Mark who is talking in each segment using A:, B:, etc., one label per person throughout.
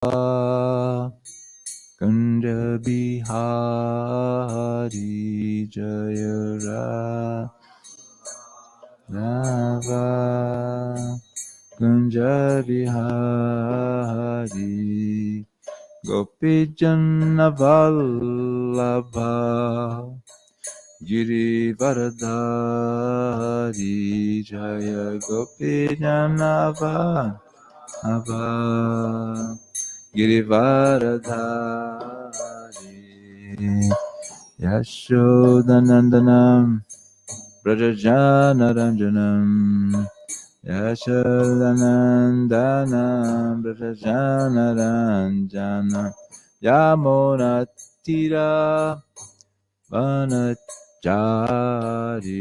A: Kunja Bihari Jaya Radha Kunja Bihari Gopijana Vallabha Girivaradhari Jaya Gopijana Vallabha Girivaradhari Yashodanandanam Brajajanaranjanam Yashodanandanam Brajajanaranjanam Yamunatira Vanachari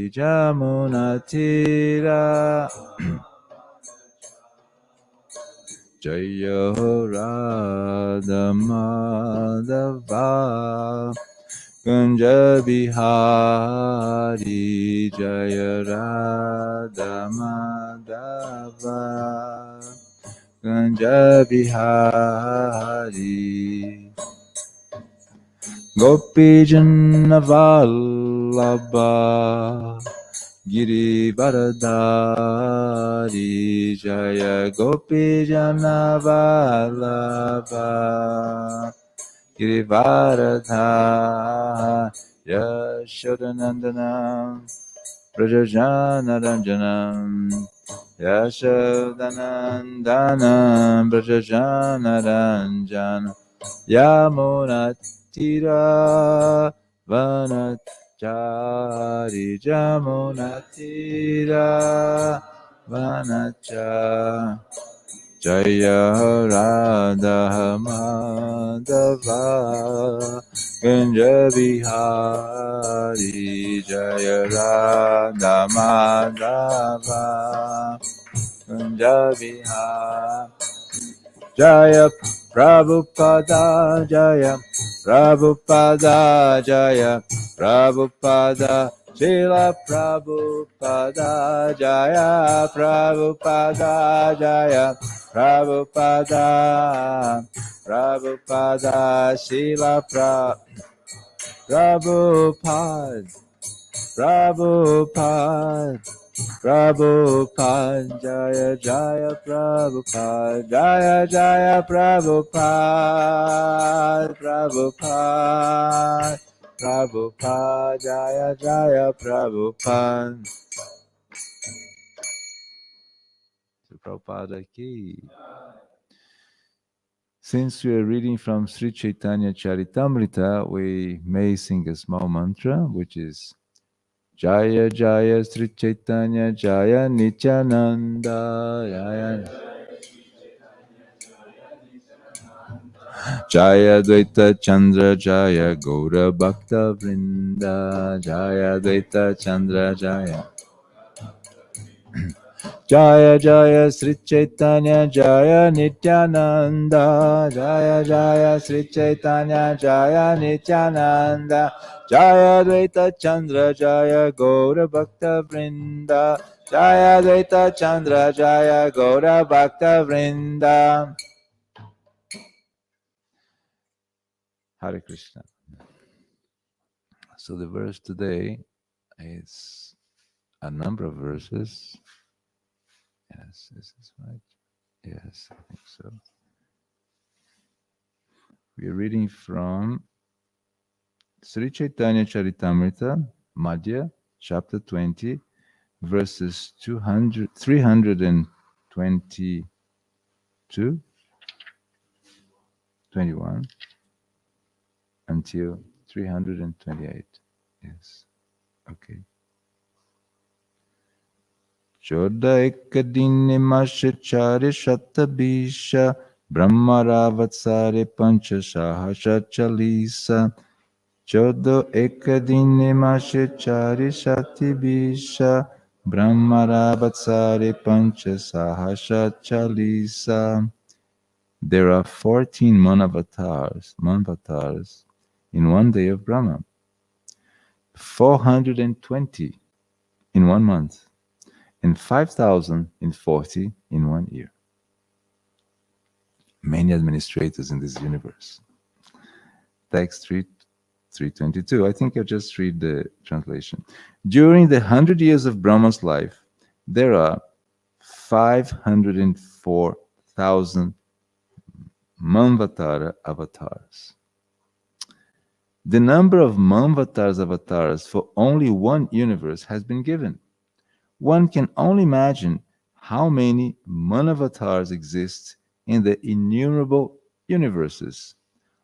A: Jamunatira Jaya Radha Madhava Kunja Bihari Jaya Radha Madhava Kunja Bihari Gopijana Vallabha Girivaradhari Jaya Gopijana Vallabha Girivaradhari Yashodanandanam Brajajanaranjanam Yashodanandanam Brajajanaranjanam Yamunatira Vanachari Jamunatira Vanachari Jaya Radha Madhava Kunja Bihari Jaya Radha Madhava Kunja Bihari Jaya Prabhupada Jaya Prabhupada Jaya Prabhupada Srila Prabhupada Jaya Prabhupada Jaya Prabhupada Prabhupada Srila Prabhupada Prabhupada Prabhupada Jaya Jaya Prabhupada Jaya Jaya Prabhupada Prabhupada Prabhupada Jaya Jaya Prabhupada. So Prabhupada ki. Since we are reading from Sri Caitanya Charitamrta, we may sing a small mantra, which is Jaya Jaya Sri Chaitanya Jaya Nityananda Jaya Jaya Dvaita Chandra Jaya Gaura Bhakta Vrinda Jaya Dvaita Chandra Jaya Jaya Jaya Sri Chaitanya Jaya Nityananda Jaya Jaya Sri Chaitanya Jaya Nityananda Jaya Dvaita Chandra Jaya Gaura Bhakta Vrinda Jaya Dvaita Chandra Jaya Gaura Bhakta Vrinda. Hare Krishna. So the verse today is a number of verses. Yes, this is right. Yes, I think so. We are reading from Sri Chaitanya Charitamrta, Madhya, chapter 20, verses 322, 21, until 328. Yes, okay. Chodda ekadine mashe chare shatabisha brahmaravatsare pancha sahasha chalisa Chodo ekadine mashe chari shati bisha brahmaravatsare pancha sahasha chalisa. There are 14 manvatars in one day of Brahma, 420 in 1 month, and 5,040 in 1 year. many administrators in this universe. Text 322. I think I'll just read the translation. During the 100 years of Brahma's life, there are 504,000 Manvatara avatars. The number of Manvataras avatars for only one universe has been given. One can only imagine how many Manavatars exist in the innumerable universes.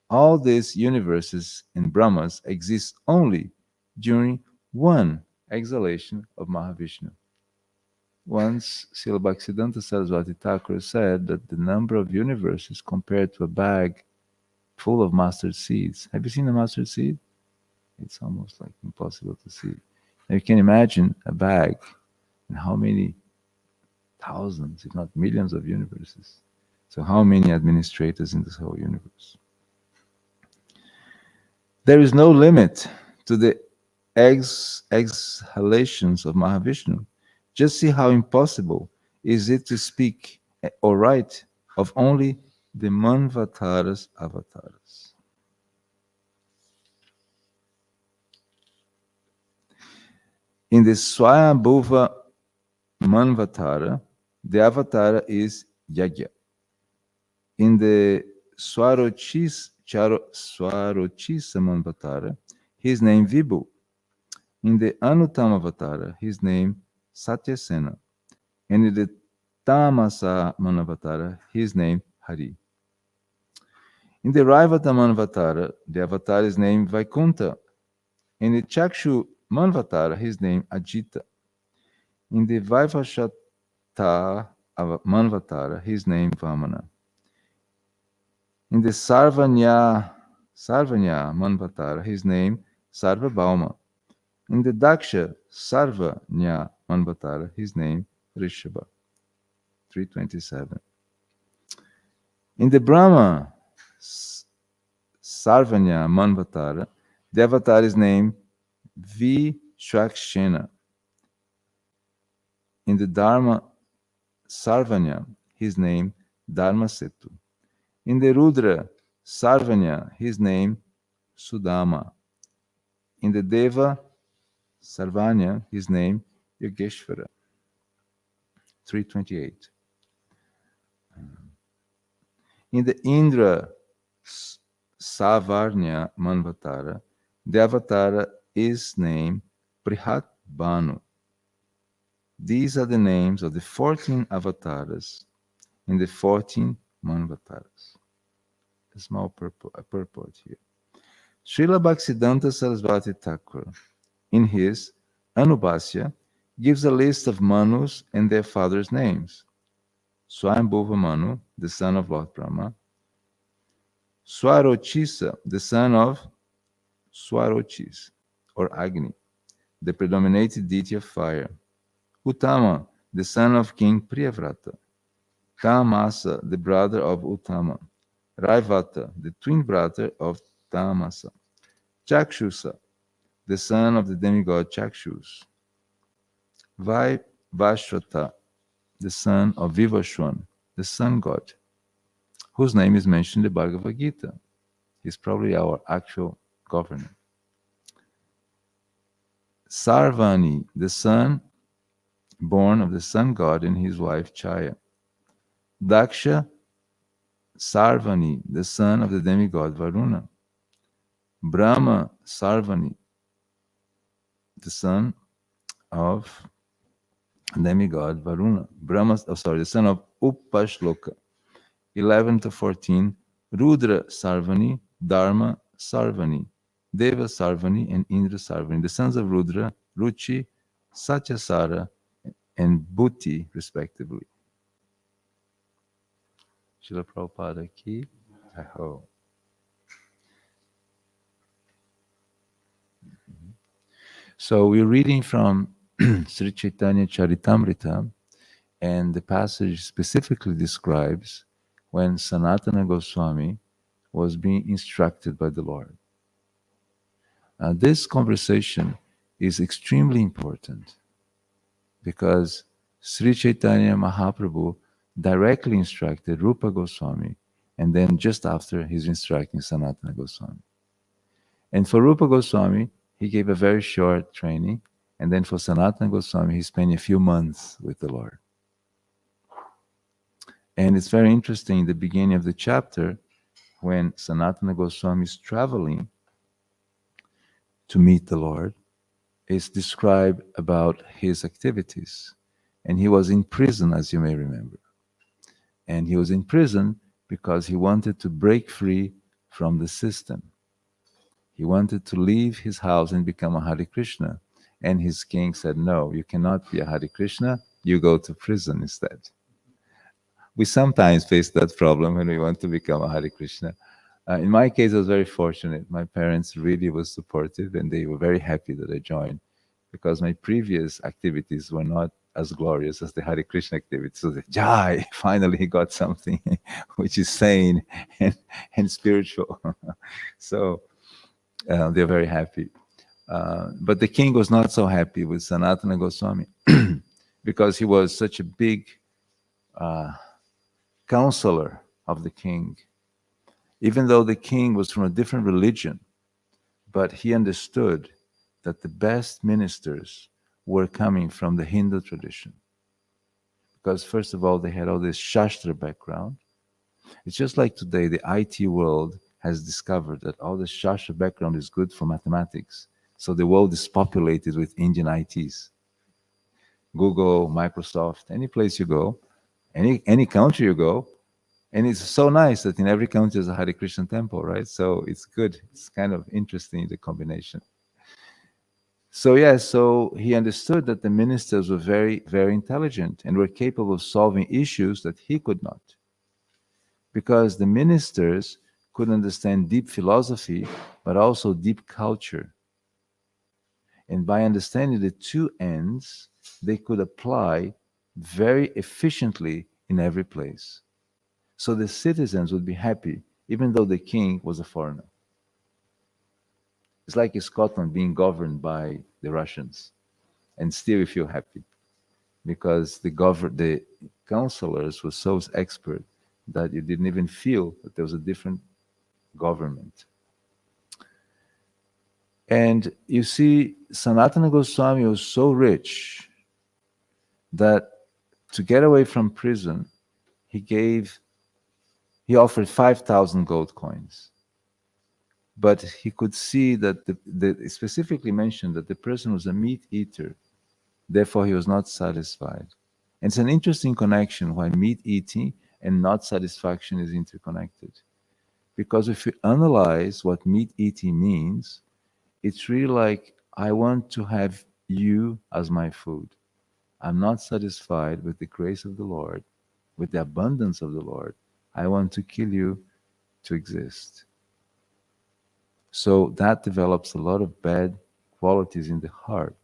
A: All these universes and Brahmas exist only during one exhalation of Mahavishnu. Once, Srila Bhaktisiddhanta Saraswati Thakur said that the number of universes compared to a bag full of mustard seeds. Have you seen a mustard seed? It's almost like impossible to see. Now you can imagine a bag and how many thousands, if not millions of universes. So how many administrators in this whole universe? There is no limit to the exhalations of Mahavishnu. Just see how impossible is it to speak or write of only the Manvataras avatars. In the Swayambhuva Manvatara, the avatar is Yagya. In the Swarochisa Manvatara, his name Vibhu. In the Anuttama Avatara, his name Satyasena. And in the Tamasa Manavatara, his name Hari. In the Raivata Manvatara, the avatar is named Vaikuntha. In the Chakshu Manvatara, his name Ajita. In the Vaivashata Manvatara, his name Vamana. In the Sarvanya Manvatara, his name Sarvabhauma. In the Daksha Sarvanya Manvatara, his name Rishabha. 327. In the Brahma Sarvanya Manvatara, the avatar is named Vishwakshena. In the Dharma Sarvanya, his name Dharmasetu. In the Rudra Sarvanya, his name Sudama. In the Deva Sarvanya, his name Yogeshvara. 328. In the Indra Savarnya Manvatara, the avatar is named Prihat Banu. These are the names of the 14 avatars in the 14 Manvataras. A small purport here. Srila Bhaktisiddhanta Saraswati Thakur, in his Anubhasya, gives a list of Manus and their fathers' names. Swayambhuva Manu, the son of Lord Brahma. Swarochisa, the son of Swarochis, or Agni, the predominated deity of fire. Uttama, the son of King Priyavrata. Tamasa, the brother of Uttama. Raivata, the twin brother of Tamasa. Chakshusa, the son of the demigod Chakshus. Vaivashvata, the son of Vivashwan, the sun god, whose name is mentioned in the Bhagavad Gita. He's probably our actual governor. Sarvani, the son born of the sun god and his wife Chaya. Daksha Sarvani, the son of the demigod Varuna. Brahma Sarvani, the son of demigod Varuna. The son of Upashloka. 11 to 14. Rudra Sarvani, Dharma Sarvani, Deva Sarvani, and Indra Sarvani. The sons of Rudra, Ruchi, Satyasara, and Bhuti, respectively. Srila Prabhupada ki Jai. So we're reading from Sri Caitanya Charitamrta, and the passage specifically describes when Sanatana Goswami was being instructed by the Lord. This conversation is extremely important because Sri Chaitanya Mahaprabhu directly instructed Rupa Goswami And then just after, he's instructing Sanatana Goswami. And for Rupa Goswami, he gave a very short training. And then for Sanatana Goswami, he spent a few months with the Lord. And it's very interesting, in the beginning of the chapter, when Sanatana Goswami is traveling to meet the Lord, it's described about his activities. And he was in prison, as you may remember. And he was in prison because he wanted to break free from the system. He wanted to leave his house and become a Hare Krishna. And his king said, no, you cannot be a Hare Krishna, you go to prison instead. We sometimes face that problem when we want to become a Hare Krishna. In my case, I was very fortunate. My parents really were supportive and they were very happy that I joined, because my previous activities were not as glorious as the Hare Krishna activities. So, Jai, finally he got something which is sane and spiritual. So they're very happy. But the king was not so happy with Sanatana Goswami because he was such a big counselor of the king. Even though the king was from a different religion, but he understood that the best ministers were coming from the Hindu tradition. Because first of all, they had all this Shastra background. It's just like today, the IT world has discovered that all the Shastra background is good for mathematics. So the world is populated with Indian ITs. Google, Microsoft, any place you go, any country you go, and it's so nice that in every country there's a Hare Krishna temple, right? So it's good. It's kind of interesting, the combination. So so he understood that the ministers were very, very intelligent and were capable of solving issues that he could not. Because the ministers could understand deep philosophy, but also deep culture. And by understanding the two ends, they could apply very efficiently in every place. So the citizens would be happy, even though the king was a foreigner. It's like Scotland being governed by the Russians, and still you feel happy, because the counselors were so expert that you didn't even feel that there was a different government. And you see, Sanatana Goswami was so rich that to get away from prison, he offered 5,000 gold coins. But he could see that it specifically mentioned that the person was a meat eater, therefore he was not satisfied. And it's an interesting connection why meat eating and not satisfaction is interconnected. Because if you analyze what meat eating means, it's really like, I want to have you as my food. I'm not satisfied with the grace of the Lord, with the abundance of the Lord. I want to kill you to exist. So that develops a lot of bad qualities in the heart.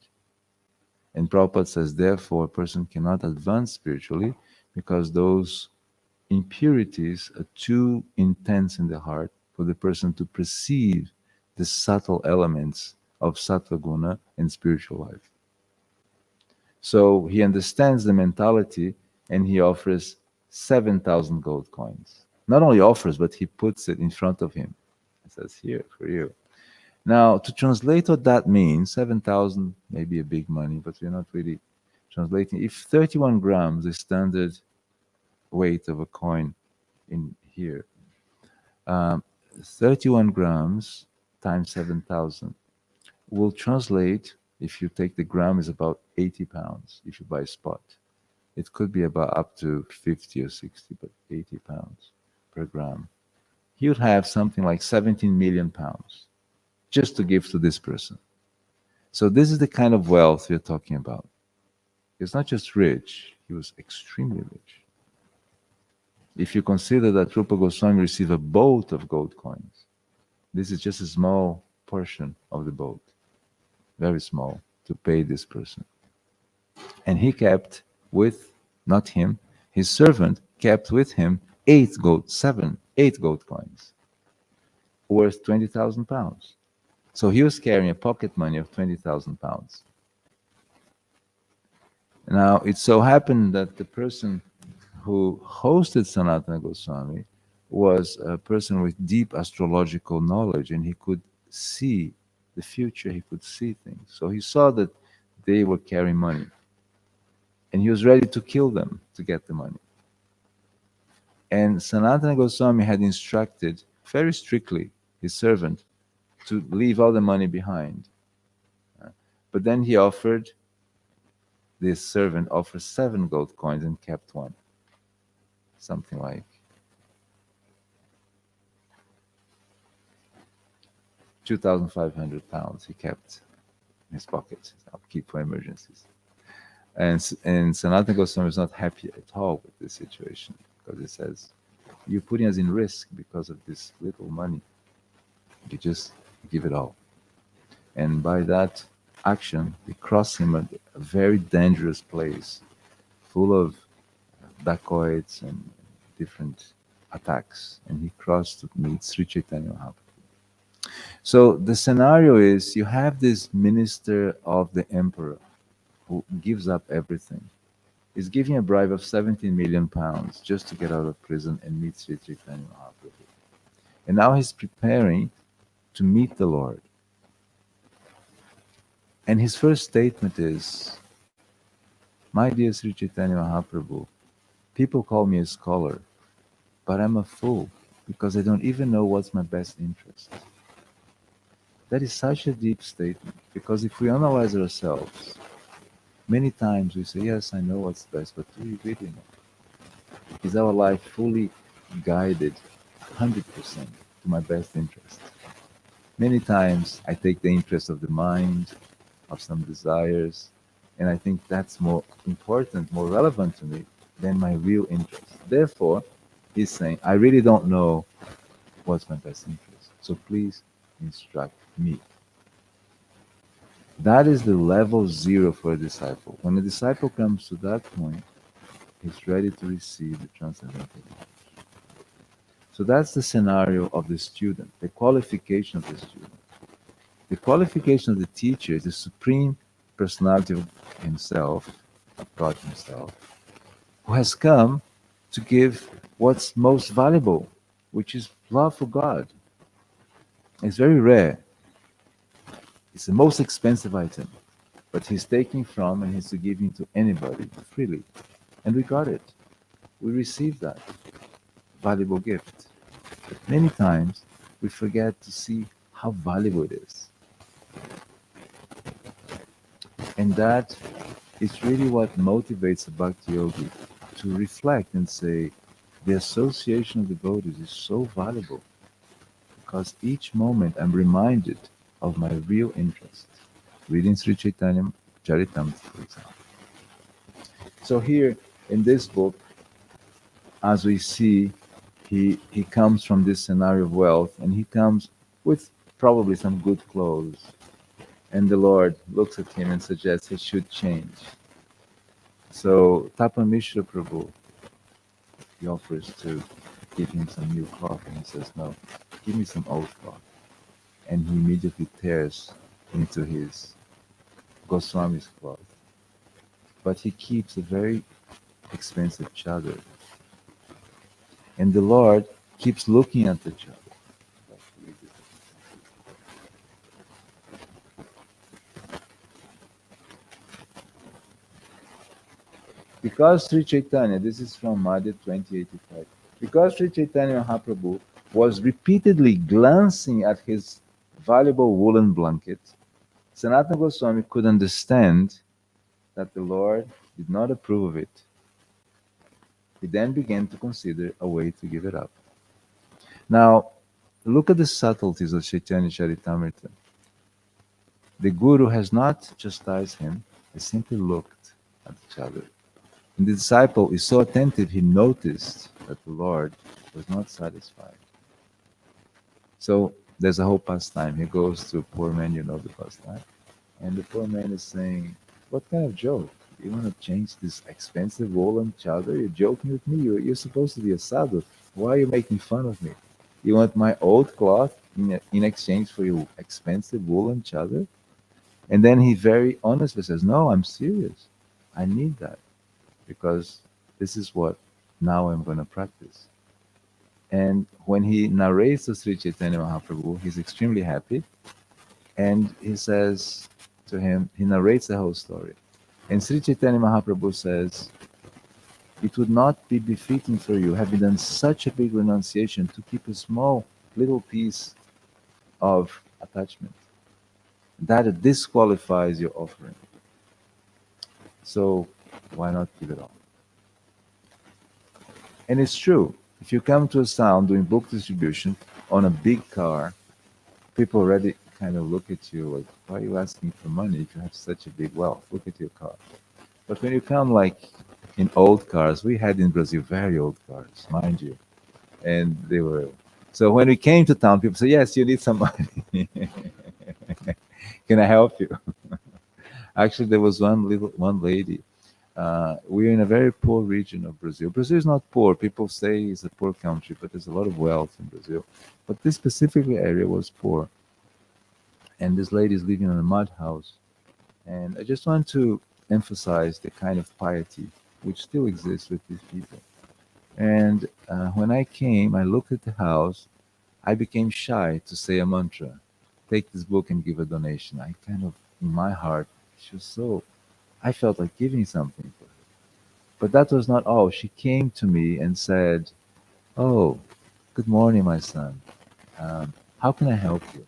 A: And Prabhupada says, therefore, a person cannot advance spiritually because those impurities are too intense in the heart for the person to perceive the subtle elements of sattva guna in spiritual life. So he understands the mentality and he offers 7,000 gold coins. Not only offers, but he puts it in front of him. He says, here, for you. Now, to translate what that means, 7,000 may be a big money, but we're not really translating. If 31 grams is standard weight of a coin in here, 31 grams times 7,000 will translate, if you take the gram, is about 80 pounds if you buy spot. It could be about up to 50 or 60, but 80 pounds per gram. He would have something like 17 million pounds just to give to this person. So this is the kind of wealth we're talking about. He's not just rich, he was extremely rich. If you consider that Rupa Goswami received a boat of gold coins, this is just a small portion of the boat, very small, to pay this person. And he kept with, not him, his servant kept with him 8 gold coins, worth 20,000 pounds. So he was carrying a pocket money of 20,000 pounds. Now, it so happened that the person who hosted Sanatana Goswami was a person with deep astrological knowledge, and he could see the future, he could see things. So he saw that they were carrying money, and he was ready to kill them to get the money. And Sanatana Goswami had instructed very strictly his servant to leave all the money behind. But then he offered, this servant offered 7 gold coins and kept one. Something like 2,500 pounds he kept in his pocket. I'll keep for emergencies. And Sanatana Goswami is not happy at all with this situation, because he says, you're putting us in risk because of this little money. You just give it all. And by that action, they cross him at a very dangerous place, full of dacoits and different attacks. And he crossed to meet Sri Chaitanya Mahaprabhu. So the scenario is, you have this minister of the emperor who gives up everything. He's giving a bribe of 17 million pounds just to get out of prison and meet Sri Chaitanya Mahaprabhu. And now he's preparing to meet the Lord. And his first statement is, my dear Sri Chaitanya Mahaprabhu, people call me a scholar, but I'm a fool because I don't even know what's my best interest. That is such a deep statement, because if we analyze ourselves, many times we say, yes, I know what's best, but do we really know? Is our life fully guided 100% to my best interest? Many times I take the interest of the mind, of some desires, and I think that's more important, more relevant to me than my real interest. Therefore, he's saying, I really don't know what's my best interest, so please instruct me. That is the level 0 for a disciple. When a disciple comes to that point, he's ready to receive the transcendental knowledge. So that's the scenario of the student, the qualification of the student. The qualification of the teacher is the supreme personality of himself, of God himself, who has come to give what's most valuable, which is love for God. It's very rare. It's the most expensive item, but he's taking from and he's giving to anybody freely. And we got it. We received that valuable gift. But many times we forget to see how valuable it is. And that is really what motivates a bhakti yogi to reflect and say, the association of devotees is so valuable, because each moment I'm reminded of my real interest. Reading Sri Chaitanya Charitamrta, for example. So here in this book, as we see, he comes from this scenario of wealth, and he comes with probably some good clothes. And the Lord looks at him and suggests he should change. So Tapan Mishra Prabhu, he offers to give him some new cloth, and he says, no, give me some old cloth. And he immediately tears into his Goswami's cloth. But he keeps a very expensive chadar. And the Lord keeps looking at the chadar. Because Sri Chaitanya, this is from Madhya 2085, because Sri Chaitanya Mahaprabhu was repeatedly glancing at his valuable woolen blanket, Sanatana Goswami could understand that the Lord did not approve of it. He then began to consider a way to give it up. Now, look at the subtleties of Chaitanya Charitamrta. The Guru has not chastised him, he simply looked at each other. And the disciple is so attentive, he noticed that the Lord was not satisfied. So there's a whole pastime. He goes to a poor man, you know the pastime, and the poor man is saying, what kind of joke? You want to change this expensive woolen chadar? You're joking with me? You're supposed to be a sadhu. Why are you making fun of me? You want my old cloth in exchange for your expensive woolen chadar? And then he very honestly says, no, I'm serious. I need that, because this is what now I'm going to practice. And when he narrates to Sri Chaitanya Mahaprabhu, he's extremely happy. And he says to him, he narrates the whole story. And Sri Chaitanya Mahaprabhu says, it would not be befitting for you, having done such a big renunciation, to keep a small little piece of attachment. That disqualifies your offering. So why not give it all? And it's true. If you come to a town doing book distribution on a big car, people already kind of look at you like, why are you asking for money if you have such a big wealth? Look at your car. But when you come like in old cars, we had in Brazil very old cars, mind you. And they were, so when we came to town, people say, yes, you need some money. Can I help you? Actually, there was one lady. We're in a very poor region of Brazil. Brazil is not poor. People say it's a poor country, but there's a lot of wealth in Brazil. But this specific area was poor. And this lady is living in a mud house. And I just want to emphasize the kind of piety which still exists with these people. And when I came, I looked at the house. I became shy to say a mantra, take this book and give a donation. I kind of, in my heart, she was so, I felt like giving something for her. But that was not all. She came to me and said, oh, good morning, my son. How can I help you?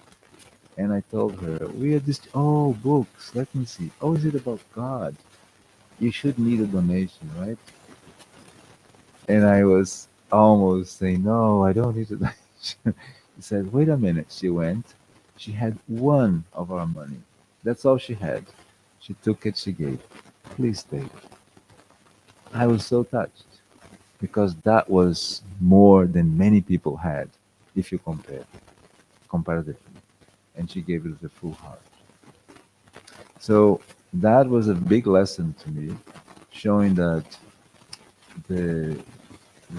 A: And I told her, we are just, oh, books, let me see. Oh, is it about God? You should need a donation, right? And I was almost saying, no, I don't need a donation. He said, wait a minute. She went. She had one of our money. That's all she had. She took it, she gave. Please take. I was so touched because that was more than many people had, if you compare comparatively. And she gave it with a full heart. So that was a big lesson to me, showing that the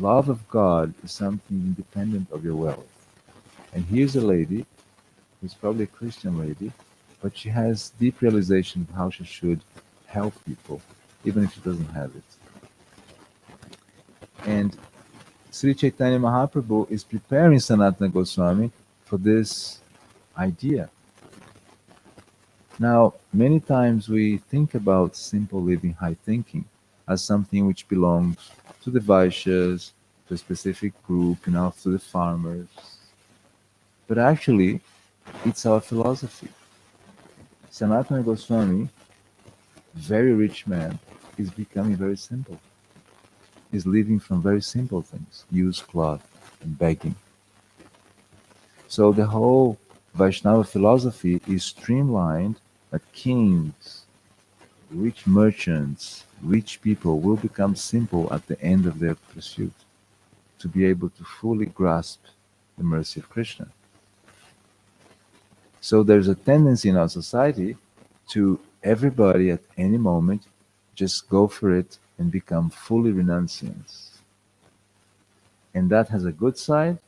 A: love of God is something independent of your wealth. And here's a lady who's probably a Christian lady, but she has deep realization of how she should help people, even if she doesn't have it. And Sri Chaitanya Mahaprabhu is preparing Sanatana Goswami for this idea. Now, many times we think about simple living, high thinking, as something which belongs to the Vaishyas, to a specific group, to the farmers. But actually, it's our philosophy. Sanatana Goswami, very rich man, is becoming very simple. He's living from very simple things, used cloth and begging. So the whole Vaishnava philosophy is streamlined that kings, rich merchants, rich people will become simple at the end of their pursuit to be able to fully grasp the mercy of Krishna. So there's a tendency in our society to everybody at any moment just go for it and become fully renunciants. And that has a good side,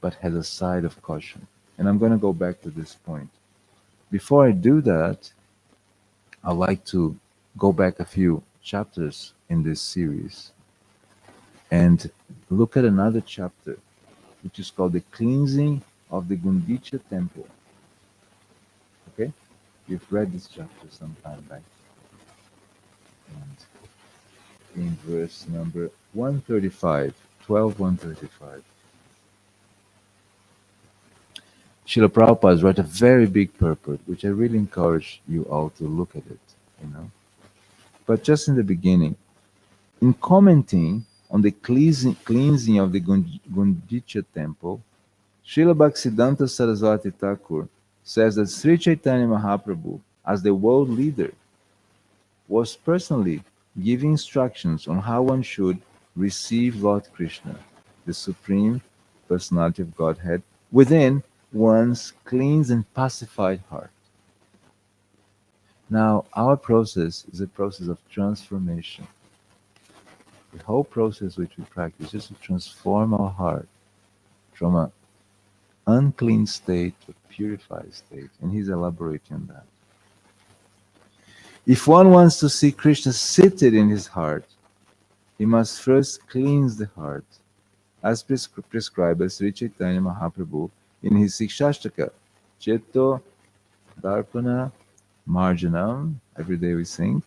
A: but has a side of caution. And I'm going to go back to this point. Before I do that, I'd like to go back a few chapters in this series and look at another chapter, which is called the cleansing of the Gundicha temple. Okay? You've read this chapter some time back. And in verse number 135, 12:135. Srila Prabhupada wrote a very big purport, which I really encourage you all to look at it. But just in the beginning, in commenting on the cleansing of the Gundicha temple, Srila Bhaktisiddhanta Saraswati Thakur says that Sri Chaitanya Mahaprabhu, as the world leader, was personally giving instructions on how one should receive Lord Krishna, the Supreme Personality of Godhead, within one's cleansed and pacified heart. Now, our process is a process of transformation. The whole process which we practice is to transform our heart from an unclean state to a purified state, and he's elaborating on that. If one wants to see Krishna seated in his heart, he must first cleanse the heart. as prescribed by Sri Chaitanya Mahaprabhu in his Sikshashtaka, Cheto Darpana Marjanam, every day we sing.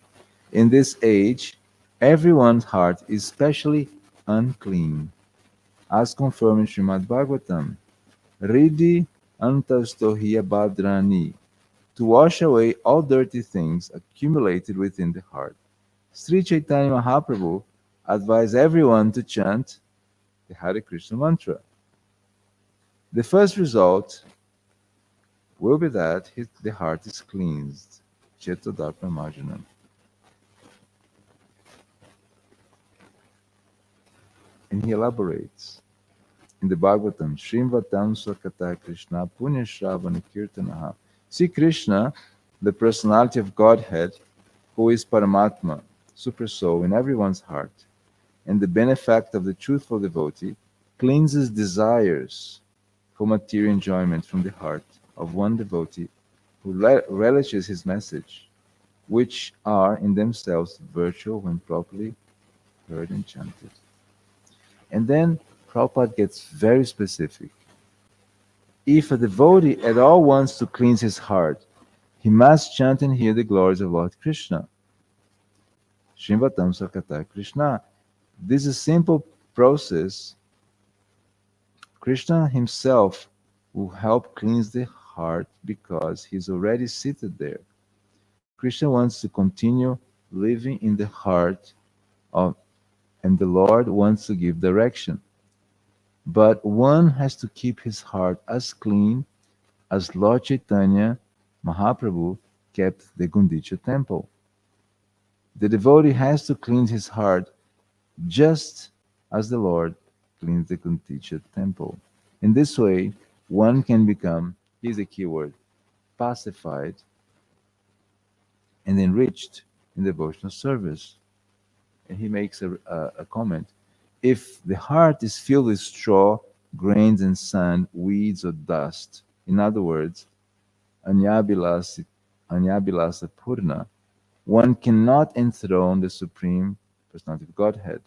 A: In this age, everyone's heart is specially unclean, as confirmed in Srimad Bhagavatam. Ridi antastohiya badrani, to wash away all dirty things accumulated within the heart. Sri Chaitanya Mahaprabhu advised everyone to chant the Hare Krishna mantra. The first result will be that the heart is cleansed. Chetodharma Marjanam. And he elaborates in the Bhagavatam, Srimvatam Swakata Krishna Punya Shravana Kirtanaha. See Krishna, the personality of Godhead, who is Paramatma, Super Soul in everyone's heart, and the benefactor of the truthful devotee, cleanses desires for material enjoyment from the heart of one devotee who relishes his message, which are in themselves virtual when properly heard and chanted. And then Prabhupada gets very specific. If a devotee at all wants to cleanse his heart, he must chant and hear the glories of Lord Krishna. Shrimvatam Sakata Krishna. This is a simple process. Krishna himself will help cleanse the heart because he's already seated there. Krishna wants to continue living in the heart of, and the Lord wants to give direction. But one has to keep his heart as clean as Lord Chaitanya Mahaprabhu kept the Gundicha temple. The devotee has to cleanse his heart just as the Lord cleansed the Gundicha temple. In this way, one can become, here's a key word, pacified and enriched in devotional service. And he makes a comment. If the heart is filled with straw, grains and sand, weeds or dust, in other words, Anyabilasa Purna, one cannot enthrone the Supreme Personality of Godhead.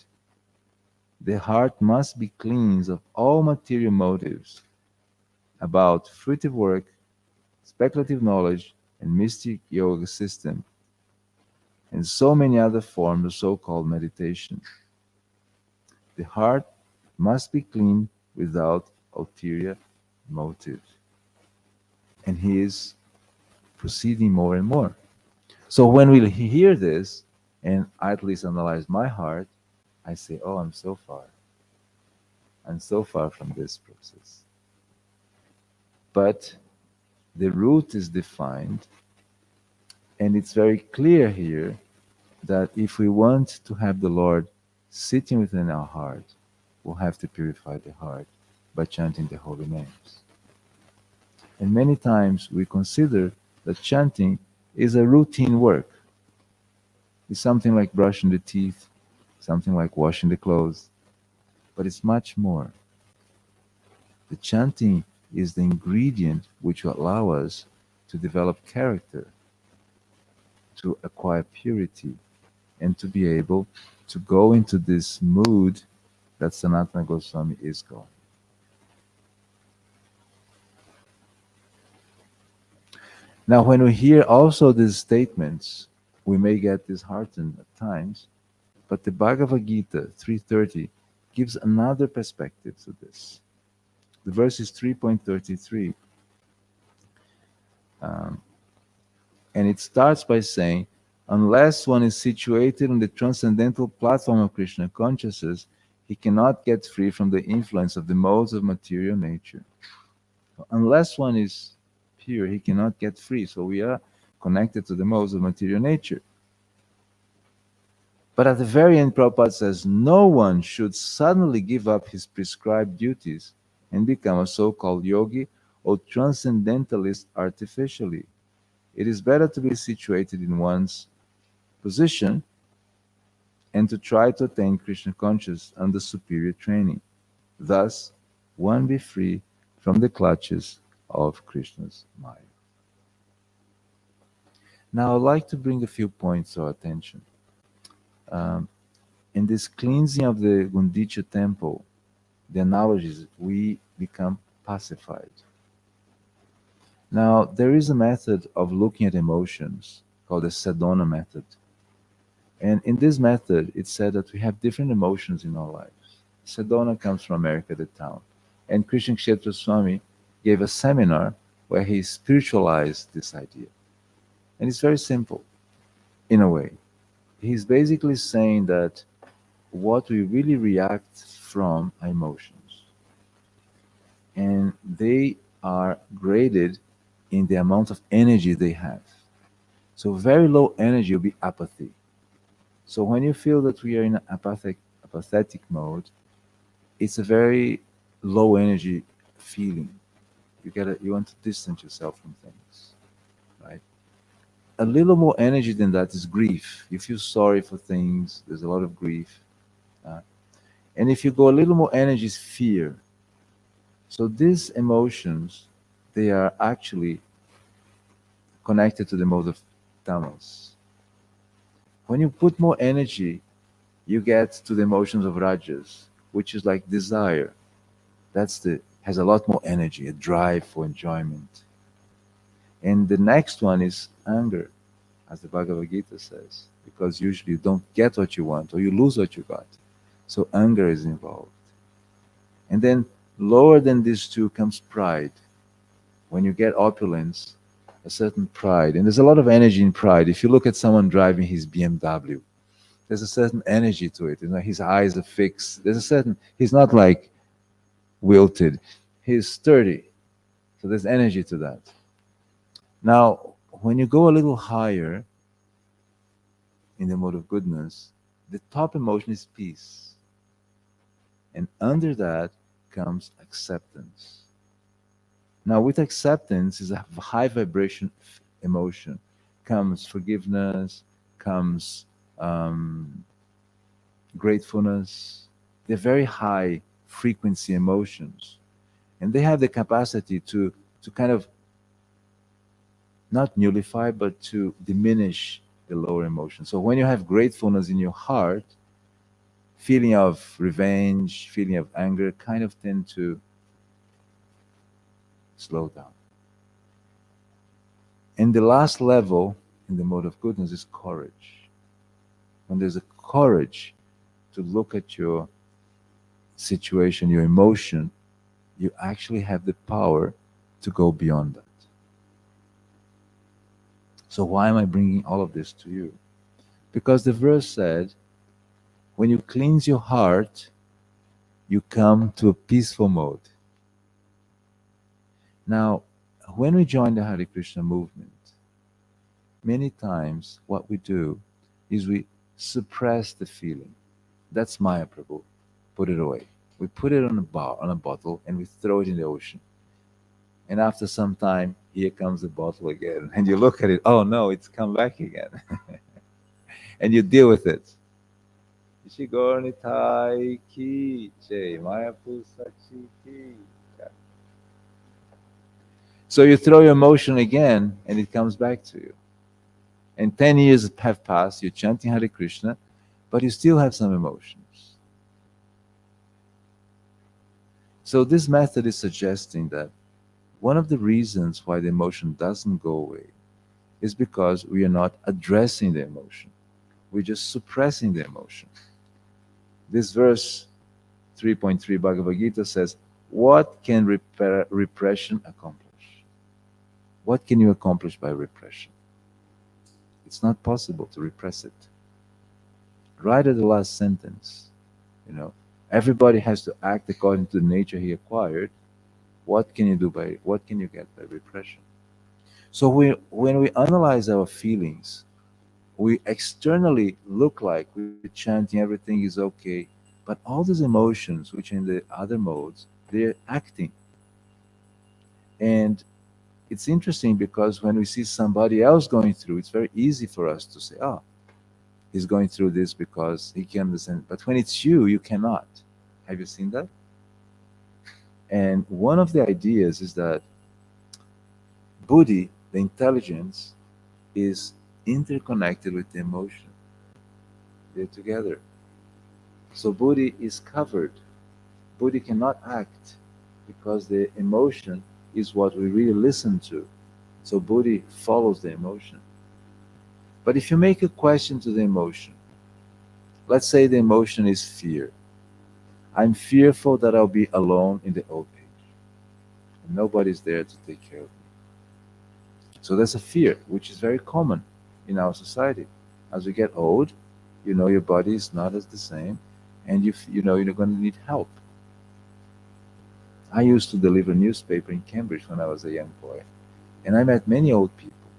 A: The heart must be cleansed of all material motives about fruitive work, speculative knowledge, and mystic yoga system, and so many other forms of so-called meditation. The heart must be clean without ulterior motive. And he is proceeding more and more. So when we hear this, and I at least analyze my heart, I say, oh, I'm so far. I'm so far from this process. But the root is defined, and it's very clear here that if we want to have the Lord sitting within our heart, we'll have to purify the heart by chanting the holy names. And many times we consider that chanting is a routine work. It's something like brushing the teeth, something like washing the clothes, but it's much more. The chanting is the ingredient which will allow us to develop character, to acquire purity, and to be able to go into this mood that Sanatana Goswami is going. Now, when we hear also these statements, we may get disheartened at times, but the Bhagavad Gita 3.30 gives another perspective to this. The verse is 3.33, and it starts by saying, unless one is situated on the transcendental platform of Krishna consciousness, he cannot get free from the influence of the modes of material nature. Unless one is pure, he cannot get free. So we are connected to the modes of material nature. But at the very end, Prabhupada says, no one should suddenly give up his prescribed duties and become a so-called yogi or transcendentalist artificially. It is better to be situated in one's position and to try to attain Krishna consciousness under superior training. Thus, one be free from the clutches of Krishna's Maya. Now, I'd like to bring a few points to our attention. In this cleansing of the Gundicha temple, The analogy is we become pacified. Now, there is a method of looking at emotions called the Sedona method. And in this method, it's said that we have different emotions in our lives. Sedona comes from America, the town. And Krishna Kshetra Swami gave a seminar where he spiritualized this idea. And it's very simple, in a way. He's basically saying that what we really react from are emotions. And they are graded in the amount of energy they have. So very low energy will be apathy. So when you feel that we are in an apathetic mode, it's a very low energy feeling. You want to distance yourself from things, right? A little more energy than that is grief. You feel sorry for things. There's a lot of grief, uh, and if you go a little more energy is fear. So these emotions, they are actually connected to the mode of tamas. When you put more energy, you get to the emotions of rajas, which is like desire. That's the has a lot more energy, a drive for enjoyment. And the next one is anger, as the Bhagavad Gita says, because usually you don't get what you want or you lose what you got. So anger is involved. And then lower than these two comes pride. When you get opulence, a certain pride, and there's a lot of energy in pride. If you look at someone driving his BMW, there's a certain energy to it. You know, his eyes are fixed. There's a certain. He's not like wilted. He's sturdy. So there's energy to that. Now, when you go a little higher in the mode of goodness, the top emotion is peace. And under that comes acceptance. Now, with acceptance is a high vibration emotion. Comes forgiveness, comes gratefulness. They're very high frequency emotions. And they have the capacity to kind of not nullify, but to diminish the lower emotions. So when you have gratefulness in your heart, feeling of revenge, feeling of anger kind of tend to slow down. And the last level in the mode of goodness is courage. When there's a courage to look at your situation, your emotion, you actually have the power to go beyond that. So why am I bringing all of this to you? Because the verse said, when you cleanse your heart, you come to a peaceful mode. Now, when we join the Hare Krishna movement, many times what we do is we suppress the feeling. That's Maya Prabhu. Put it away. We put it on a bottle, and we throw it in the ocean. And after some time, here comes the bottle again. And you look at it, oh no, it's come back again. And you deal with it. Ishigorni Tai Ki Jai, Mayapu Sachi Ki. So you throw your emotion again, and it comes back to you. And 10 years have passed, you're chanting Hare Krishna, but you still have some emotions. So this method is suggesting that one of the reasons why the emotion doesn't go away is because we are not addressing the emotion. We're just suppressing the emotion. This verse 3.3 Bhagavad Gita says, what can repression accomplish? What can you accomplish by repression? It's not possible to repress it. Right at the last sentence, everybody has to act according to the nature he acquired. What can you get by repression? So when we analyze our feelings, we externally look like we're chanting everything is okay, but all these emotions, which are in the other modes, they're acting. And it's interesting because when we see somebody else going through, it's very easy for us to say, oh, he's going through this because he can understand. But when it's you, you cannot. Have you seen that? And one of the ideas is that buddhi, the intelligence, is interconnected with the emotion. They're together. So buddhi is covered Buddhi cannot act because the emotion is what we really listen to. So Buddhi follows the emotion. But if you make a question to the emotion, let's say the emotion is fear. I'm fearful that I'll be alone in the old age and nobody's there to take care of me. So that's a fear, which is very common in our society. As we get old, you know your body is not as the same, and you know you're going to need help. I used to deliver newspaper in Cambridge when I was a young boy, and I met many old people.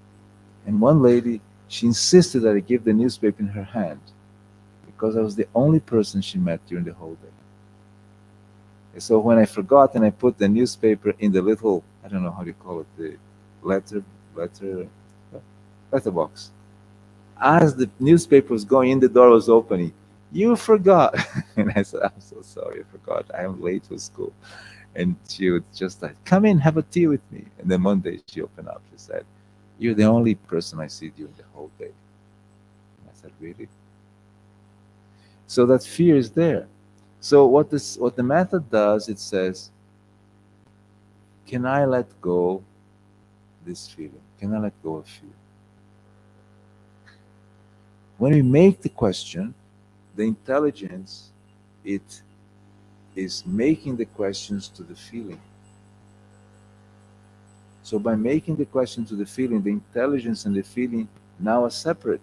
A: And one lady, she insisted that I give the newspaper in her hand because I was the only person she met during the whole day. And so when I forgot and I put the newspaper in the little, I don't know how you call it, the letter letter letterbox. As the newspaper was going in, the door was opening. You forgot. And I said, I'm so sorry, I forgot. I am late for school. And she would just like, come in, have a tea with me. And then one day she opened up. She said, you're the only person I see during the whole day. And I said, really? So that fear is there. So what the method does, it says, can I let go this feeling? Can I let go of fear? When we make the question, the intelligence, it is making the questions to the feeling. So by making the question to the feeling, the intelligence and the feeling now are separate.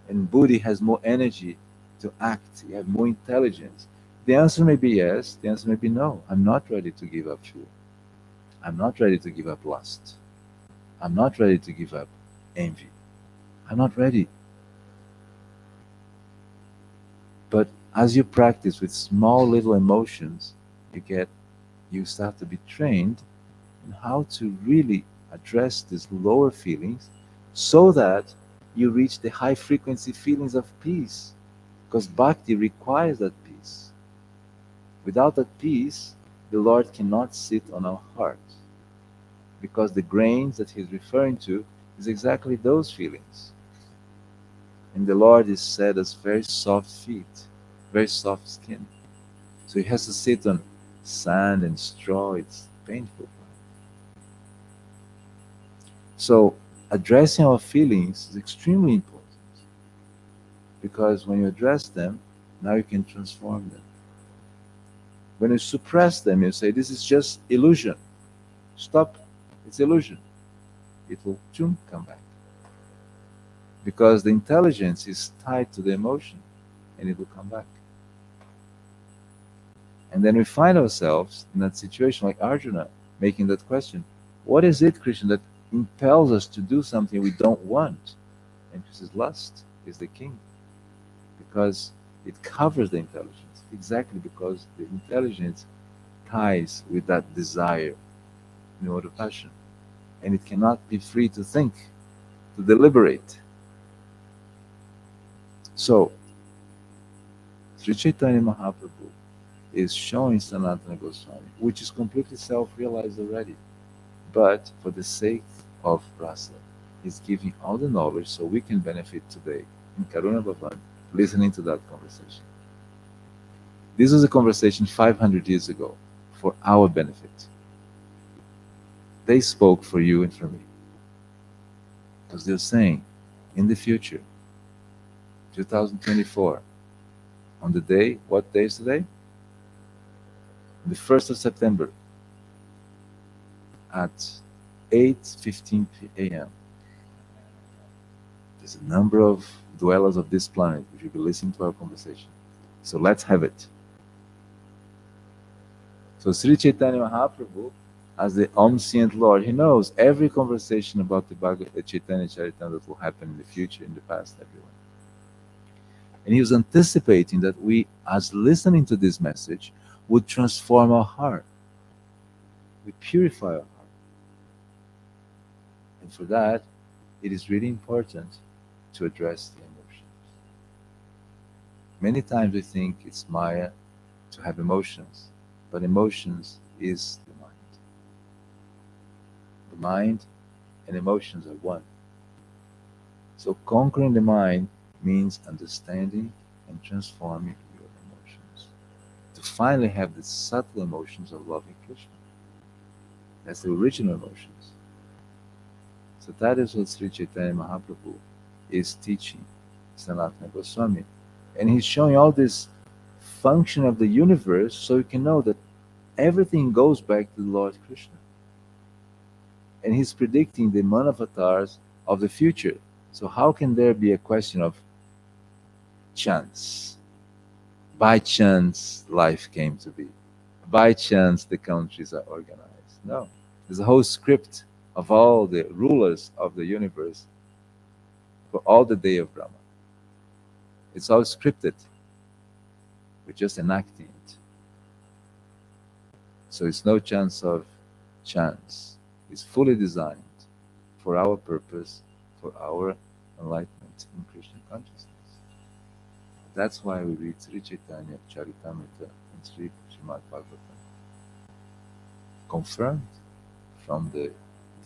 A: And Buddhi has more energy to act, you have more intelligence. The answer may be yes, the answer may be no. I'm not ready to give up fear. I'm not ready to give up lust. I'm not ready to give up envy. I'm not ready. But as you practice with small little emotions, you start to be trained in how to really address these lower feelings so that you reach the high frequency feelings of peace. Because bhakti requires that peace. Without that peace, the Lord cannot sit on our hearts. Because the grains that he's referring to is exactly those feelings. And the Lord is said as very soft feet, very soft skin. So he has to sit on sand and straw. It's painful. So addressing our feelings is extremely important. Because when you address them, now you can transform them. When you suppress them, you say, this is just illusion. Stop, it's illusion. It will come back. Because the intelligence is tied to the emotion, and it will come back. And then we find ourselves in that situation like Arjuna, making that question, what is it, Krishna, that impels us to do something we don't want? And he says, lust is the king. Because it covers the intelligence. Exactly because the intelligence ties with that desire, the passion. And it cannot be free to think, to deliberate. So, Sri Chaitanya Mahaprabhu is showing Sanatana Goswami, which is completely self-realized already. But for the sake of rasa, he's giving all the knowledge so we can benefit today in Karuna Bhavan, listening to that conversation. This was a conversation 500 years ago for our benefit. They spoke for you and for me. Because they're saying, in the future, 2024, on the day, what day is today? The 1st of September, at 8:15 a.m. There's a number of dwellers of this planet which will be listening to our conversation. So let's have it. So Sri Chaitanya Mahaprabhu, as the omniscient Lord, he knows every conversation about the Chaitanya Charitamrta that will happen in the future, in the past, everyone. And he was anticipating that we, as listening to this message, would transform our heart. We purify our heart. And for that, it is really important to address the emotions. Many times we think it's Maya to have emotions, but emotions is the mind. The mind and emotions are one. So conquering the mind means understanding and transforming your emotions. To finally have the subtle emotions of loving Krishna. That's the original emotions. So that is what Sri Chaitanya Mahaprabhu is teaching Sanatana Goswami. And he's showing all this function of the universe so you can know that everything goes back to the Lord Krishna. And he's predicting the Manavatars of the future. So how can there be a question of chance? By chance, life came to be. By chance, the countries are organized. No. There's a whole script of all the rulers of the universe for all the day of Brahma. It's all scripted. We're just enacting it. So it's no chance of chance. It's fully designed for our purpose, for our enlightenment in Krishna consciousness. That's why we read Sri Caitanya Charitamrta and Sri Srimad Bhagavatam. Confirmed from the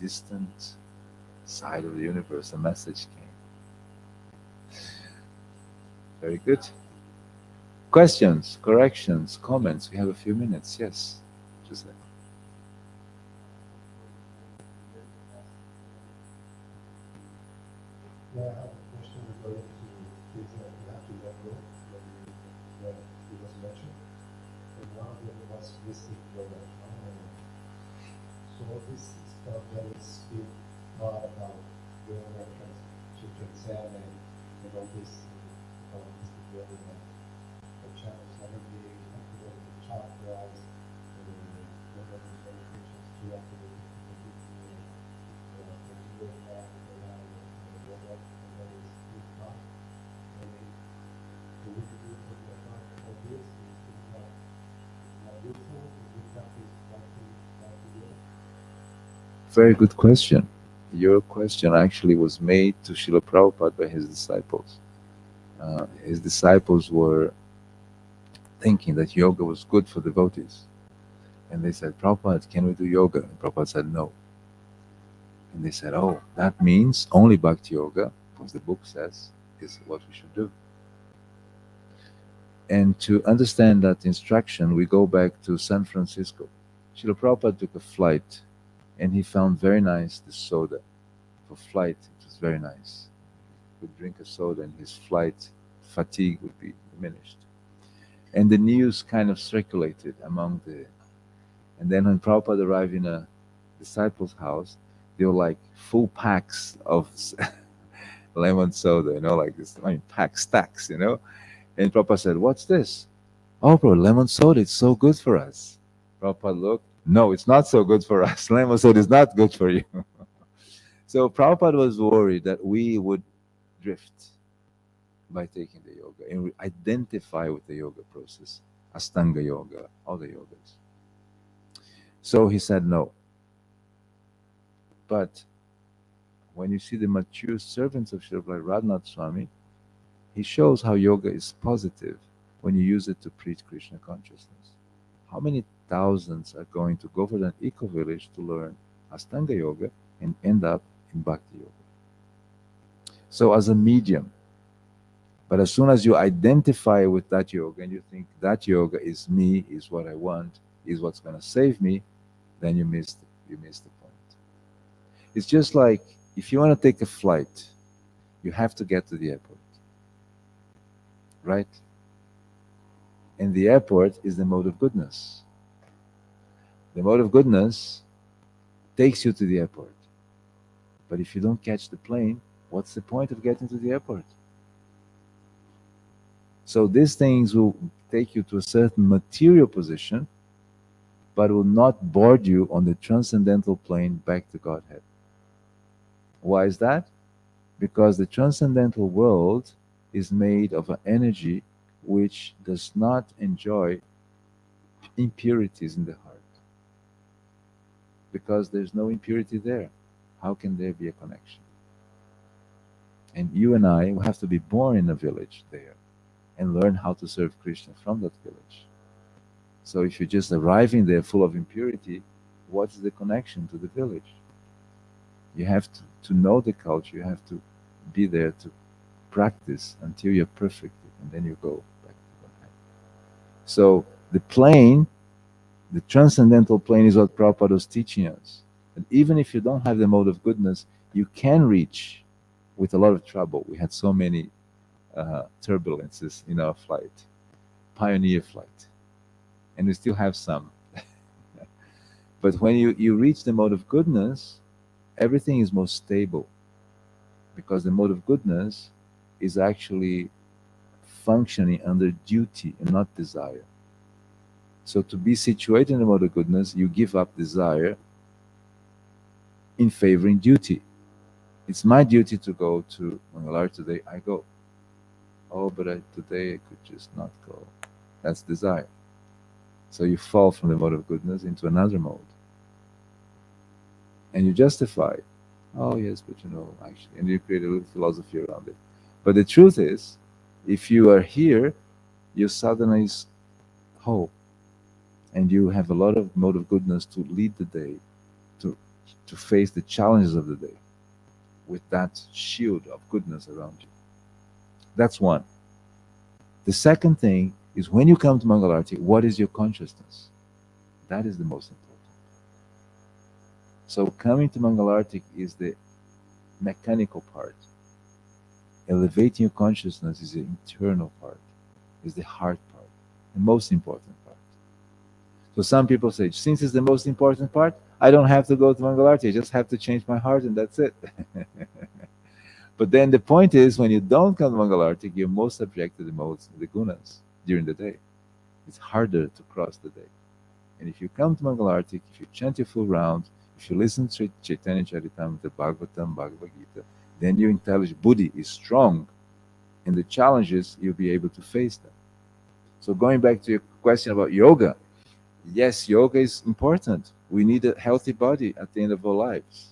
A: distant side of the universe, a message came. Very good. Questions, corrections, comments? We have a few minutes. Yes, Joseph.
B: Yeah, I have a question regarding to things that you have to let go, that it was mentioned. And one of them was mystic yoga. So this stuff that we speak a lot about yoga, to transcend and all this about mystic yoga, the channels energy, activate the chakras, yoga meditations to activate the yoga.
A: Very good question. Your question actually was made to Srila Prabhupada by his disciples. His disciples were thinking that yoga was good for devotees. And they said, Prabhupada, can we do yoga? And Prabhupada said, no. And they said, oh, that means only Bhakti Yoga, because the book says, is what we should do. And to understand that instruction, we go back to San Francisco. Srila Prabhupada took a flight and he found very nice the soda. For flight, it was very nice. He would drink a soda and his flight fatigue would be diminished. And the news kind of circulated among the... And then when Prabhupada arrived in a disciple's house, they were like full packs of lemon soda, like this, pack stacks, And Prabhupada said, what's this? Oh, bro, lemon soda, it's so good for us. Prabhupada looked, no, it's not so good for us. Lemon soda is not good for you. So Prabhupada was worried that we would drift by taking the yoga and we identify with the yoga process, Astanga yoga, all the yogas. So he said no. But when you see the mature servants of Srila Radhanath Swami, he shows how yoga is positive when you use it to preach Krishna consciousness. How many thousands are going to Govardhan eco-village to learn Astanga yoga and end up in Bhakti yoga? So as a medium, but as soon as you identify with that yoga and you think that yoga is me, is what I want, is what's going to save me, then you miss the point. It's just like if you want to take a flight, you have to get to the airport, right? And the airport is the mode of goodness. The mode of goodness takes you to the airport. But if you don't catch the plane, what's the point of getting to the airport? So these things will take you to a certain material position, but will not board you on the transcendental plane back to Godhead. Why is that? Because the transcendental world is made of an energy which does not enjoy impurities in the heart. Because there's no impurity there. How can there be a connection? And you and I will have to be born in a village there and learn how to serve Krishna from that village. So if you're just arriving there full of impurity, what's the connection to the village? You have to know the culture, you have to be there to practice until you're perfect, and then you go back to Godhead. So The plane, the transcendental plane, is what Prabhupada was teaching us. And even if you don't have the mode of goodness, you can reach with a lot of trouble. We had so many turbulences in our flight, pioneer flight, and we still have some. But when you reach the mode of goodness, everything is more stable, because the mode of goodness is actually functioning under duty and not desire. So to be situated in the mode of goodness, you give up desire in favoring duty. It's my duty to go to Mangalar today, I go. Oh, but today I could just not go. That's desire. So you fall from the mode of goodness into another mode. And you justify, oh yes, but actually, and you create a little philosophy around it. But the truth is, if you are here, your sadhana is whole, and you have a lot of mode of goodness to lead the day, to face the challenges of the day with that shield of goodness around you. That's one. The second thing is, when you come to Mangalarti, what is your consciousness? That is the most important. So coming to Mangalarti is the mechanical part. Elevating your consciousness is the internal part, is the heart part, the most important part. So some people say, since it's the most important part, I don't have to go to Mangalarti, I just have to change my heart and that's it. But then the point is, when you don't come to Mangalarti, you're most subject to the modes, the gunas, during the day. It's harder to cross the day. And if you come to Mangalarti, if you chant your full round, if you listen to Caitanya Charitamrta, Bhagavatam, Bhagavad Gita, then your intelligent buddhi is strong, and the challenges, you'll be able to face them. So going back to your question about yoga, yes, yoga is important. We need a healthy body at the end of our lives,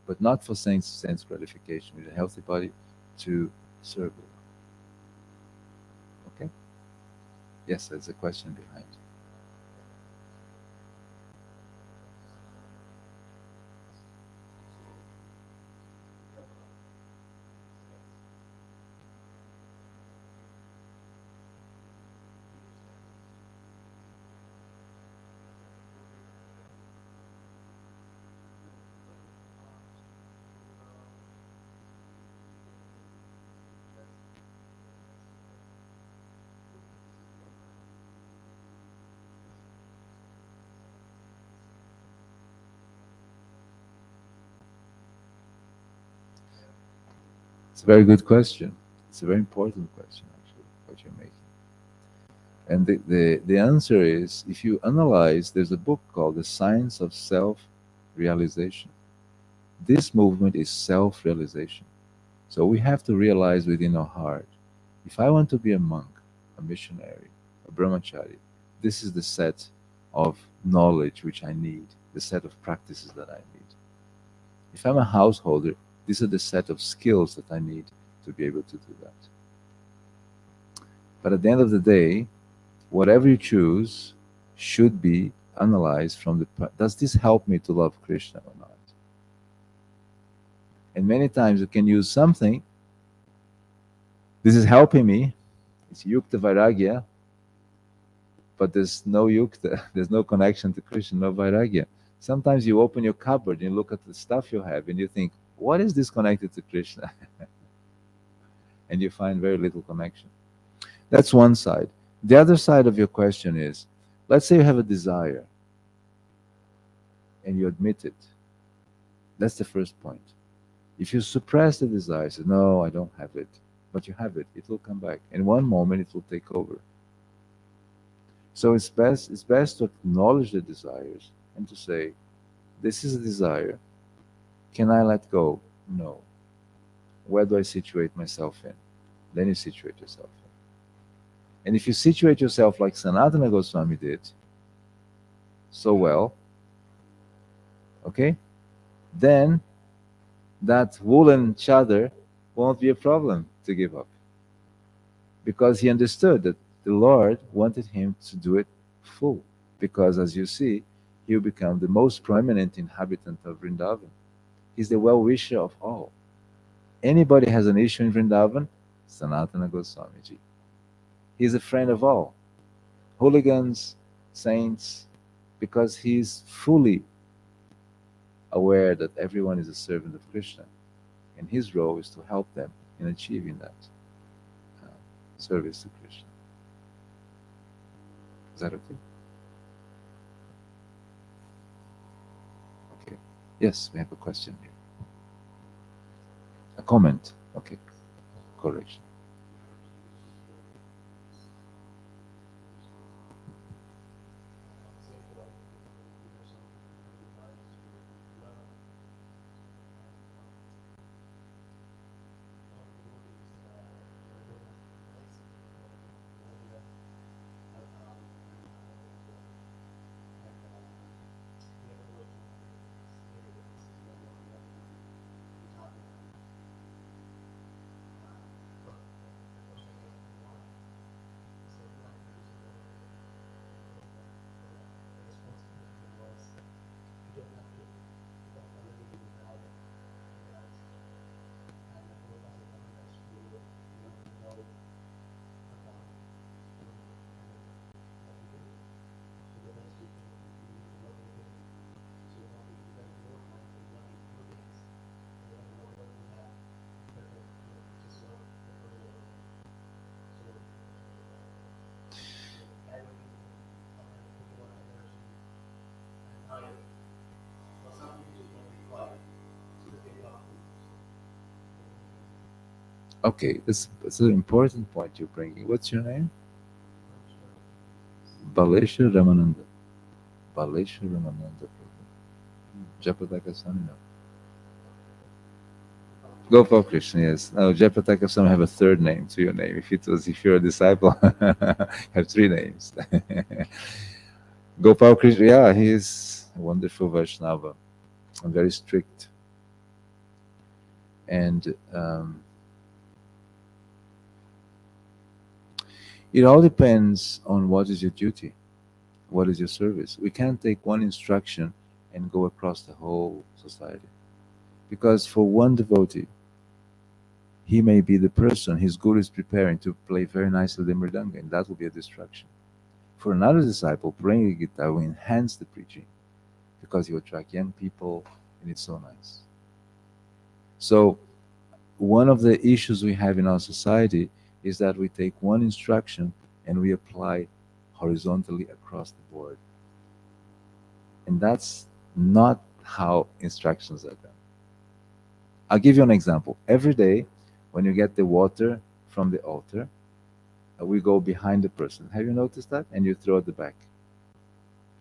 A: but not for sense gratification. We need a healthy body to serve the Lord. Okay? Yes, there's a question behind. It's a very good question. It's a very important question, actually, what you're making. And the answer is, if you analyze, there's a book called The Science of Self-Realization. This movement is self-realization. So we have to realize within our heart, if I want to be a monk, a missionary, a brahmachari, this is the set of knowledge which I need, the set of practices that I need. If I'm a householder, these are the set of skills that I need to be able to do that. But at the end of the day, whatever you choose should be analyzed from does this help me to love Krishna or not? And many times you can use something, this is helping me, it's yukta vairagya, but there's no yukta, there's no connection to Krishna, no vairagya. Sometimes you open your cupboard and you look at the stuff you have and you think, what is this connected to Krishna? And you find very little connection. That's one side. The other side of your question is, let's say you have a desire and you admit it. That's the first point. If you suppress the desire, say, no, I don't have it, but you have it, it will come back. In one moment, it will take over. So it's best to acknowledge the desires and to say, this is a desire. Can I let go? No. Where do I situate myself in? Then you situate yourself in. And if you situate yourself like Sanatana Goswami did so well, okay, then that woolen chadar won't be a problem to give up. Because he understood that the Lord wanted him to do it full. Because as you see, he will become the most prominent inhabitant of Vrindavan. He's the well-wisher of all. Anybody has an issue in Vrindavan, Sanatana Goswamiji. He's a friend of all. hooligans, saints, because he's fully aware that everyone is a servant of Krishna, and his role is to help them in achieving that uh, service to Krishna. Is that okay? Okay. Yes, we have a question here. A comment. Okay. Correction. Okay, it's an important point you're bringing. What's your name? Balesha Ramananda. Balesha Ramananda. Japataka Swami, no. Gopal Krishna, yes. No, Japataka Swami have a third name to your name. If you're a disciple, have three names. Gopal Krishna, yeah, he's a wonderful Vaishnava and very strict. And it all depends on what is your duty, what is your service. We can't take one instruction and go across the whole society. Because for one devotee, he may be the person his guru is preparing to play very nicely the mridanga, and that will be a distraction. For another disciple, playing the guitar will enhance the preaching because you attract young people, and it's so nice. So, one of the issues we have in our society is that we take one instruction and we apply horizontally across the board. And that's not how instructions are done. I'll give you an example. Every day, when you get the water from the altar, we go behind the person. Have you noticed that? And you throw at the back.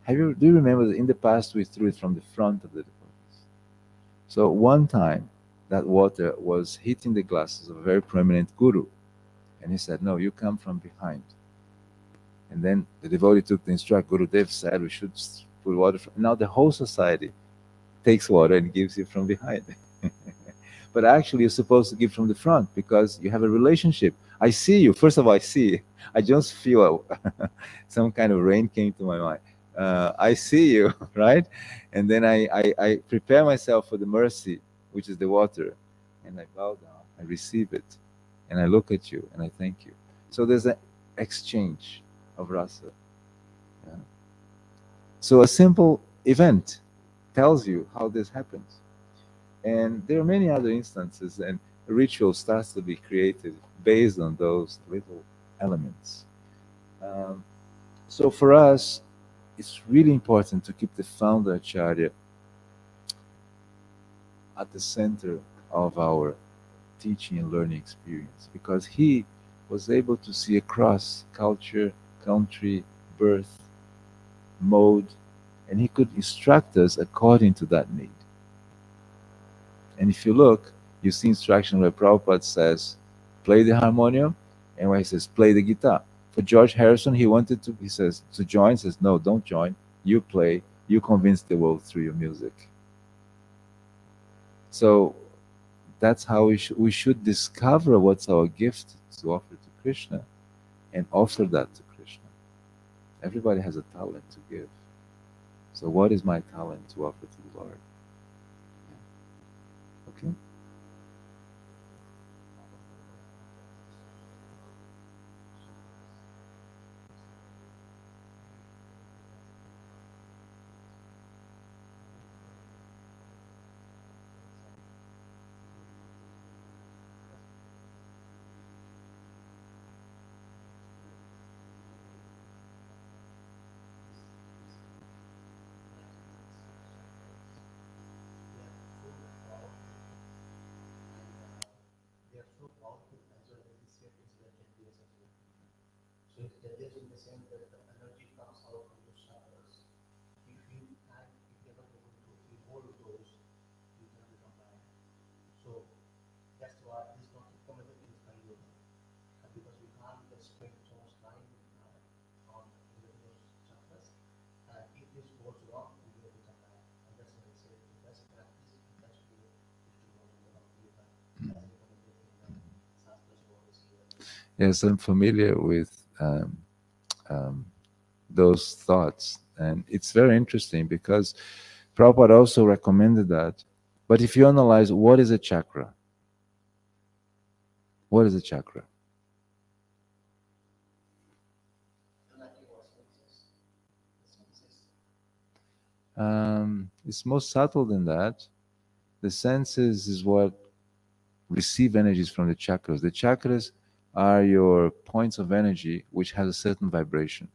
A: Do you remember that in the past we threw it from the front of the devotees? So one time that water was hitting the glasses of a very prominent guru, and he said, "No, you come from behind." And then the devotee took the instruction. Guru Dev said we should put water from. Now the whole society takes water and gives you from behind. But actually, you're supposed to give from the front because you have a relationship. I see you. First of all, I see. I just feel some kind of rain came to my mind. I see you, right? And then I prepare myself for the mercy, which is the water, and I bow down. I receive it, and I look at you, and I thank you. So there's an exchange of rasa. Yeah. So a simple event tells you how this happens. And there are many other instances, and a ritual starts to be created based on those little elements. Um, so for us, it's really important to keep the founder acharya at the center of our teaching and learning experience because he was able to see across culture, country, birth, mode, and he could instruct us according to that need. And if you look, you see instruction where Prabhupada says, play the harmonium, and where he says, play the guitar. For George Harrison, he says, to join, he says, no, don't join. You play, you convince the world through your music. So that's how we should discover what's our gift to offer to Krishna and offer that to Krishna. Everybody has a talent to give. So what is my talent to offer to the Lord? Okay.
B: So it is in the sense that the energy comes out from those chakras. If you and if you're not able to evolve those, you can become blind. So that's why this is not recommended in Kali Yoga. Because we can't spend so much time on developing those chakras. And if this goes wrong, we will become bad. And that's why it says the best practice and best way is to go to the Bhakti Yoga as recommended in the Shastras or the Srivas.
A: Yes, I'm familiar with um, those thoughts. And it's very interesting because Prabhupada also recommended that. But if you analyze what is a chakra, what is a chakra?
B: Connecting our senses. The senses.
A: It's more subtle than that. The senses is what receive energies from the chakras. The chakras are your points of energy which has a certain vibration.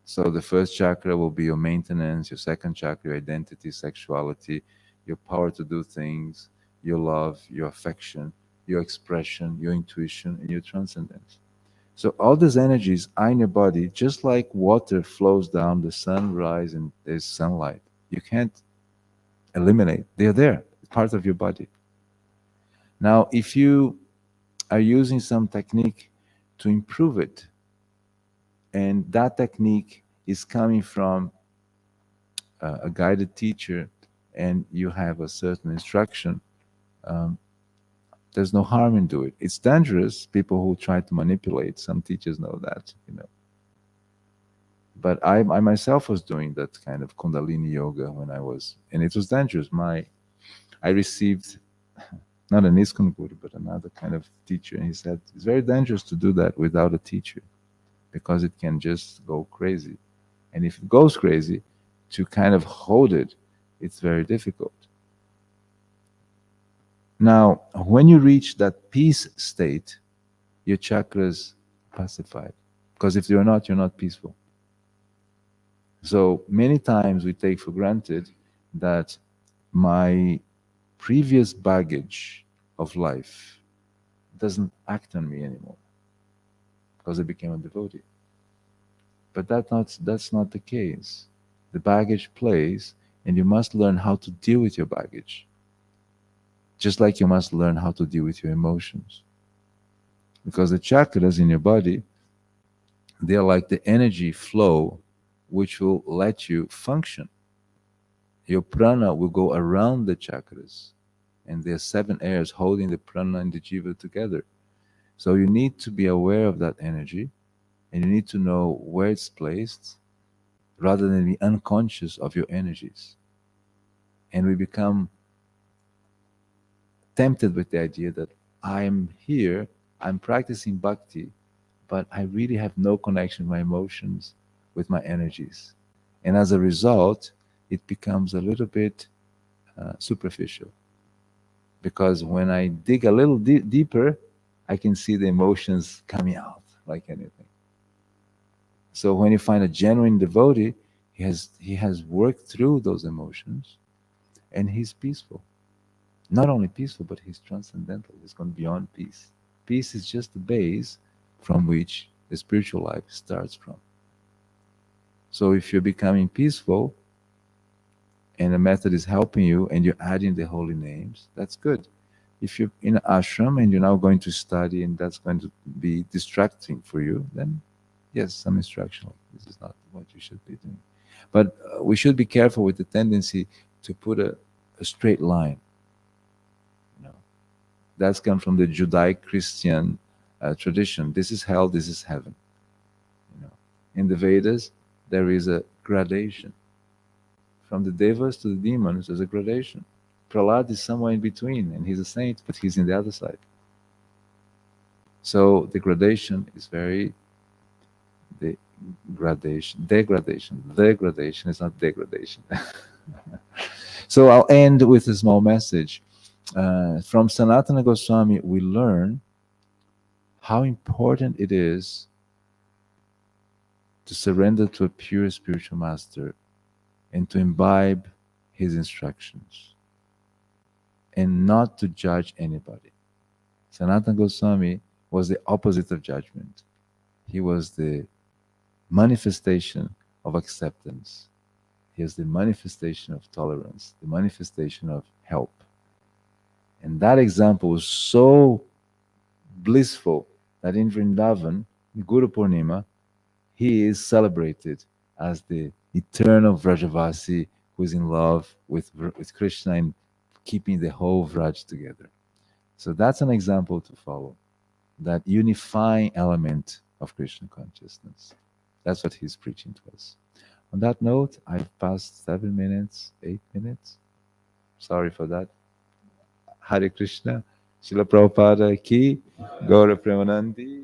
A: So the first chakra will be your maintenance, your second chakra, your identity, sexuality, your power to do things, your love, your affection, your expression, your intuition, and your transcendence. So all these energies are in your body, just like water flows down, the sun rise, and there's sunlight. You can't eliminate. They're there, part of your body. Now, if you are using some technique to improve it, and that technique is coming from a guided teacher, and you have a certain instruction, um, there's no harm in doing it. It's dangerous. People who try to manipulate, some teachers know that, you know. But I myself was doing that kind of Kundalini yoga when I was, and it was dangerous. I received not an ISKCON guru, but another kind of teacher, and he said it's very dangerous to do that without a teacher because it can just go crazy. And if it goes crazy, to kind of hold it, it's very difficult. Now, when you reach that peace state, your chakras pacified. Because if you're not peaceful. So many times we take for granted that my previous baggage of life doesn't act on me anymore because I became a devotee. But that's not the case. The baggage plays, and you must learn how to deal with your baggage. Just like you must learn how to deal with your emotions. Because the chakras in your body, they are like the energy flow which will let you function. Your prana will go around the chakras, and there are 7 airs holding the prana and the jiva together. So you need to be aware of that energy, and you need to know where it's placed rather than be unconscious of your energies. And we become tempted with the idea that I'm here, I'm practicing bhakti, but I really have no connection with my emotions, with my energies. And as a result, it becomes a little bit superficial. Because when I dig a little deeper, I can see the emotions coming out like anything. So when you find a genuine devotee, he has worked through those emotions, and he's peaceful. Not only peaceful, but he's transcendental. He's gone beyond peace. Peace is just the base from which the spiritual life starts from. So if you're becoming peaceful and the method is helping you and you're adding the holy names, that's good. If you're in an ashram and you're now going to study and that's going to be distracting for you, then yes, some instruction. This is not what you should be doing. But we should be careful with the tendency to put a straight line. You know, that's come from the Judaic-Christian tradition. This is hell, this is heaven. You know, in the Vedas, there is a gradation. From the devas to the demons, there's a gradation. Prahlad is somewhere in between, and he's a saint, but he's in the other side. So the gradation is very the degradation is not degradation. So I'll end with a small message. From Sanatana Goswami, we learn how important it is to surrender to a pure spiritual master and to imbibe his instructions and not to judge anybody. Sanatana Goswami was the opposite of judgment. He was the manifestation of acceptance. He is the manifestation of tolerance, the manifestation of help. And that example was so blissful that in Vrindavan, in Guru Purnima, he is celebrated as the eternal Vrajavasi who is in love with Krishna and keeping the whole Vraj together. So that's an example to follow, that unifying element of Krishna consciousness. That's what he's preaching to us. On that note, I've passed 7 minutes, 8 minutes. Sorry for that. Hare Krishna. Srila Prabhupada ki, Gaura Premanandi.